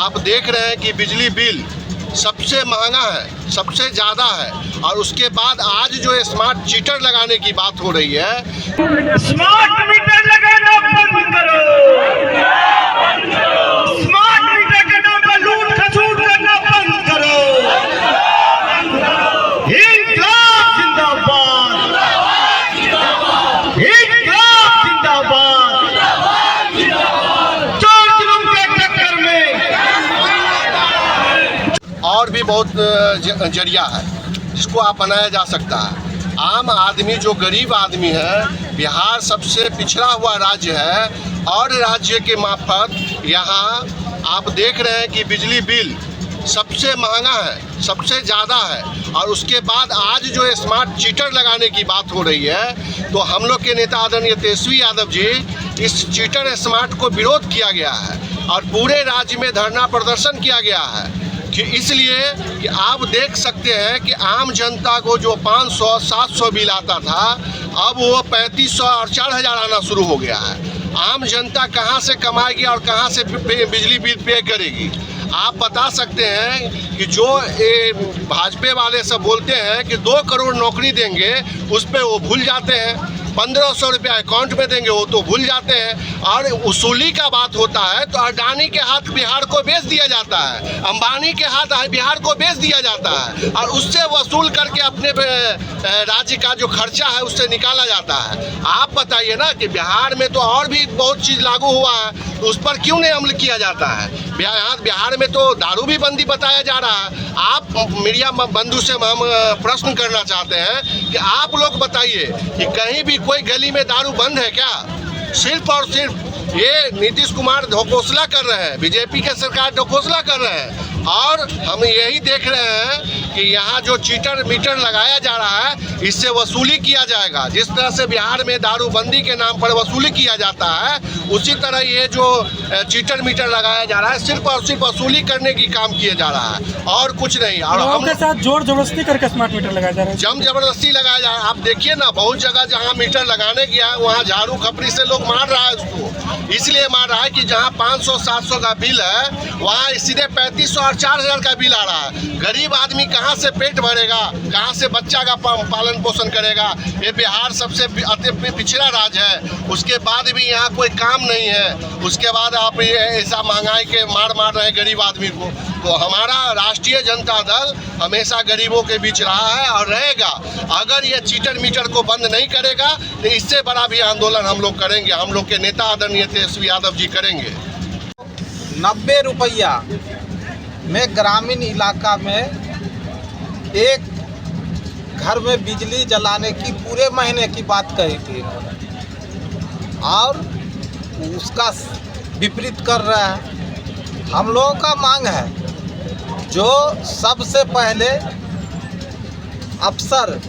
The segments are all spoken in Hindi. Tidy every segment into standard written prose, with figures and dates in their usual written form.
आप देख रहे हैं कि बिजली बिल सबसे महंगा है, सबसे ज़्यादा है। और उसके बाद आज जो स्मार्ट मीटर लगाने की बात हो रही है, स्मार्ट मीटर लगाना बंद करो। स्मार्ट मीटर के नाम पर लूट खसूट करना बंद करो। इनकलाब जिंदाबाद, इनकलाब जिंदाबाद। चोर जुलूम के टक्कर में और भी बहुत जरिया है जिसको आप बनाया जा सकता है। आम आदमी जो गरीब आदमी है, बिहार सबसे पिछड़ा हुआ राज्य है और राज्य के मार्फत यहाँ आप देख रहे हैं कि बिजली बिल सबसे महंगा है, सबसे ज़्यादा है। और उसके बाद आज जो स्मार्ट मीटर लगाने की बात हो रही है, तो हम लोग के नेता आदरणीय तेजस्वी यादव जी इस मीटर स्मार्ट को विरोध किया गया है और पूरे राज्य में धरना प्रदर्शन किया गया है कि इसलिए कि आप देख सकते हैं कि आम जनता को जो 500-700 बिल आता था, अब वो 3500 और 4000 आना शुरू हो गया है। आम जनता कहां से कमाएगी और कहां से बिजली बिल पे करेगी? आप बता सकते हैं कि जो भाजपा वाले सब बोलते हैं कि 2 करोड़ नौकरी देंगे, उस पर वो भूल जाते हैं। 1500 रुपया अकाउंट में देंगे, वो तो भूल जाते हैं। और वसूली का बात होता है तो अडानी के हाथ बिहार को बेच दिया जाता है, अंबानी के हाथ बिहार को बेच दिया जाता है और उससे वसूल करके अपने राज्य का जो खर्चा है उससे निकाला जाता है। आप बताइए ना कि बिहार में तो और भी बहुत चीज़ लागू हुआ है, तो उस पर क्यों नहीं अमल किया जाता है? बिहार में तो दारू भी बंदी बताया जा रहा है। आप मीडिया बंधु से हम प्रश्न करना चाहते हैं कि आप लोग बताइए कि कहीं भी कोई गली में दारू बंद है क्या? सिर्फ और सिर्फ ये नीतीश कुमार ढकोसला कर रहे हैं, बीजेपी के सरकार ढकोसला कर रहे हैं। और हम यही देख रहे हैं कि यहाँ जो मीटर लगाया जा रहा है, इससे वसूली किया जाएगा। जिस तरह से बिहार में दारूबंदी के नाम पर वसूली किया जाता है, उसी तरह ये जो मीटर लगाया जा रहा है, सिर्फ और सिर्फ वसूली करने की काम किया जा रहा है और कुछ नहीं। और हम के साथ जोर जबरदस्ती करके स्मार्ट मीटर लगाया जा रहा है, जम जबरदस्ती लगाया जा रहा है। आप देखिए ना, बहुत जगह जहाँ मीटर लगाने गया है वहाँ झाड़ू खपरी से लोग मार रहा है उसको। इसलिए मार रहा है कि जहाँ 500-700 का बिल है, वहाँ सीधे 3500 और 4000 का बिल आ रहा है। गरीब आदमी कहाँ से पेट भरेगा, कहाँ से बच्चा का पालन पोषण करेगा? ये बिहार सबसे अति पिछड़ा राज्य है, उसके बाद भी यहाँ कोई काम नहीं है। उसके बाद आप ये ऐसा महंगाई के मार रहे हैं गरीब आदमी को। तो हमारा राष्ट्रीय जनता दल हमेशा गरीबों के बीच रहा है और रहेगा। अगर ये मीटर को बंद नहीं करेगा तो इससे बड़ा भी आंदोलन हम लोग करेंगे, हम लोग के नेता आदरणीय तेजस्वी यादव जी करेंगे। 90 रुपया में ग्रामीण इलाका में एक घर में बिजली जलाने की पूरे महीने की बात कही थी और उसका विपरीत कर रहा है। हम लोगों का मांग है जो सबसे पहले अफसर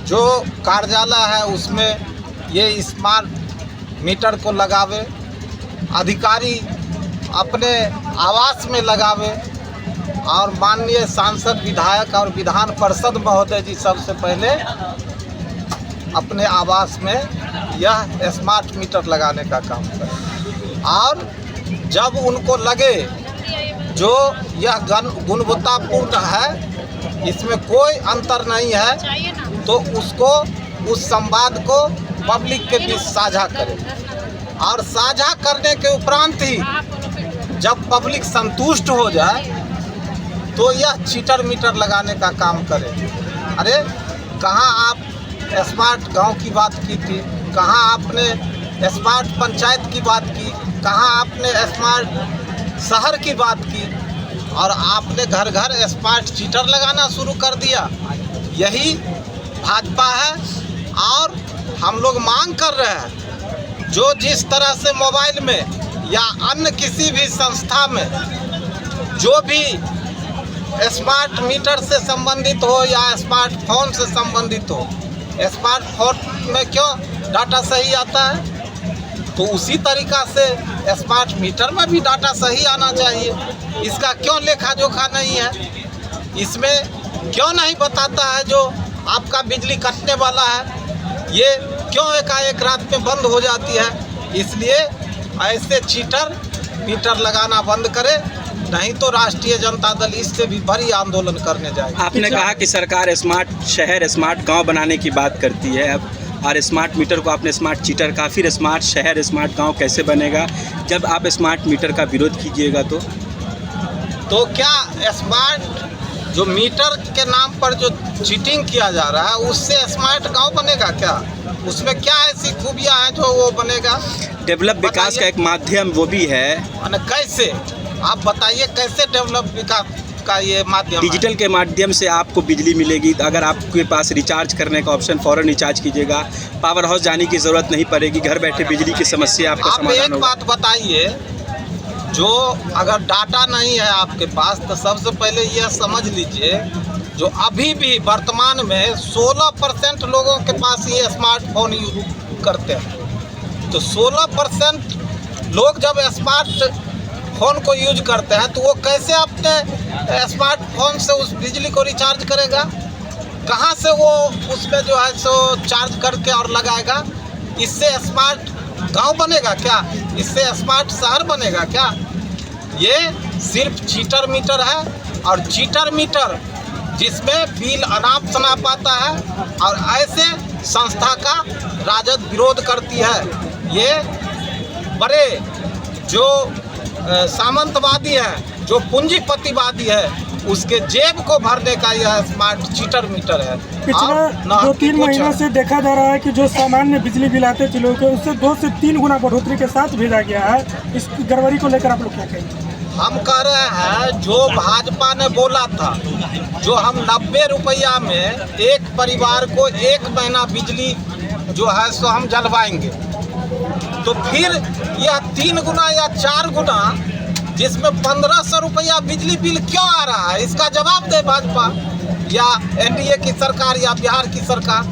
जो कार्यालय है उसमें ये स्मार्ट मीटर को लगावे, अधिकारी अपने आवास में लगावे और माननीय सांसद, विधायक और विधान परिषद महोदय जी सबसे पहले अपने आवास में यह स्मार्ट मीटर लगाने का काम करें। और जब उनको लगे जो यह गुणवत्तापूर्ण है, इसमें कोई अंतर नहीं है, तो उसको उस संवाद को पब्लिक के बीच साझा करें और साझा करने के उपरांत ही जब पब्लिक संतुष्ट हो जाए तो यह मीटर लगाने का काम करें। अरे कहाँ आप स्मार्ट गांव की बात की थी, कहाँ आपने स्मार्ट पंचायत की बात की, कहाँ आपने स्मार्ट शहर की बात की, और आपने घर घर स्मार्ट मीटर लगाना शुरू कर दिया। यही भाजपा है। और हम लोग मांग कर रहे हैं जो जिस तरह से मोबाइल में या अन्य किसी भी संस्था में जो भी स्मार्ट मीटर से संबंधित हो या स्मार्टफोन से संबंधित हो, स्मार्टफोन में क्यों डाटा सही आता है, तो उसी तरीक़ा से स्मार्ट मीटर में भी डाटा सही आना चाहिए। इसका क्यों लेखा जोखा नहीं है? इसमें क्यों नहीं बताता है जो आपका बिजली कटने वाला है, ये क्यों एकाएक रात में बंद हो जाती है? इसलिए ऐसे मीटर लगाना बंद करें नहीं तो राष्ट्रीय जनता दल इससे भी बड़ी आंदोलन करने जाएगी। आपने कहा कि सरकार स्मार्ट शहर स्मार्ट गांव बनाने की बात करती है अब, और स्मार्ट मीटर को आपने स्मार्ट चीटर का, फिर स्मार्ट शहर स्मार्ट गांव कैसे बनेगा जब आप स्मार्ट मीटर का विरोध कीजिएगा? तो क्या स्मार्ट जो मीटर के नाम पर जो चीटिंग किया जा रहा है उससे स्मार्ट गांव बनेगा क्या? उसमें क्या ऐसी खूबियां हैं जो वो बनेगा? डेवलप विकास का एक माध्यम वो भी है। कैसे आप बताइए, कैसे डेवलप विकास का ये माध्यम? डिजिटल के माध्यम से आपको बिजली मिलेगी। अगर आपके पास रिचार्ज करने का ऑप्शन, फ़ौरन रिचार्ज कीजिएगा, पावर हाउस जाने की ज़रूरत नहीं पड़ेगी, घर बैठे बिजली की समस्या आपका समाधान होगा। आप एक बात बताइए, जो अगर डाटा नहीं है आपके पास तो सबसे पहले यह समझ लीजिए, जो अभी भी वर्तमान में 16% लोगों के पास ये स्मार्टफोन यूज करते हैं। तो 16% लोग जब स्मार्टफोन को यूज करते हैं तो वो कैसे अपने स्मार्टफोन से उस बिजली को रिचार्ज करेगा? कहाँ से वो उसमें जो है सो चार्ज करके और लगाएगा? इससे स्मार्ट गांव बनेगा क्या? इससे स्मार्ट शहर बनेगा क्या? ये सिर्फ चीटर मीटर है, और चीटर मीटर जिसमें बिल अनाप शनाप आता है और ऐसे संस्था का राजद विरोध करती है। ये बड़े जो सामंतवादी है, जो पूंजीपतिवादी है, उसके जेब को भरने का यह स्मार्ट चीटर मीटर है। पिछले 2-3 महीनों से देखा जा रहा है कि जो सामान्य बिजली बिल आते थे लोगों के, उससे 2 से 3 गुना बढ़ोतरी के साथ भेजा गया है। इस गड़बड़ी को लेकर आप लोग क्या कहेंगे? हम कह रहे हैं, जो भाजपा ने बोला था, जो हम 90 रुपया में एक परिवार को 1 महीना बिजली जो है सो हम जलवाएंगे, तो फिर यह 3 गुना या 4 गुना जिसमें 1500 रुपया बिजली बिल क्यों आ रहा है? इसका जवाब दे भाजपा या एनडीए की सरकार या बिहार की सरकार।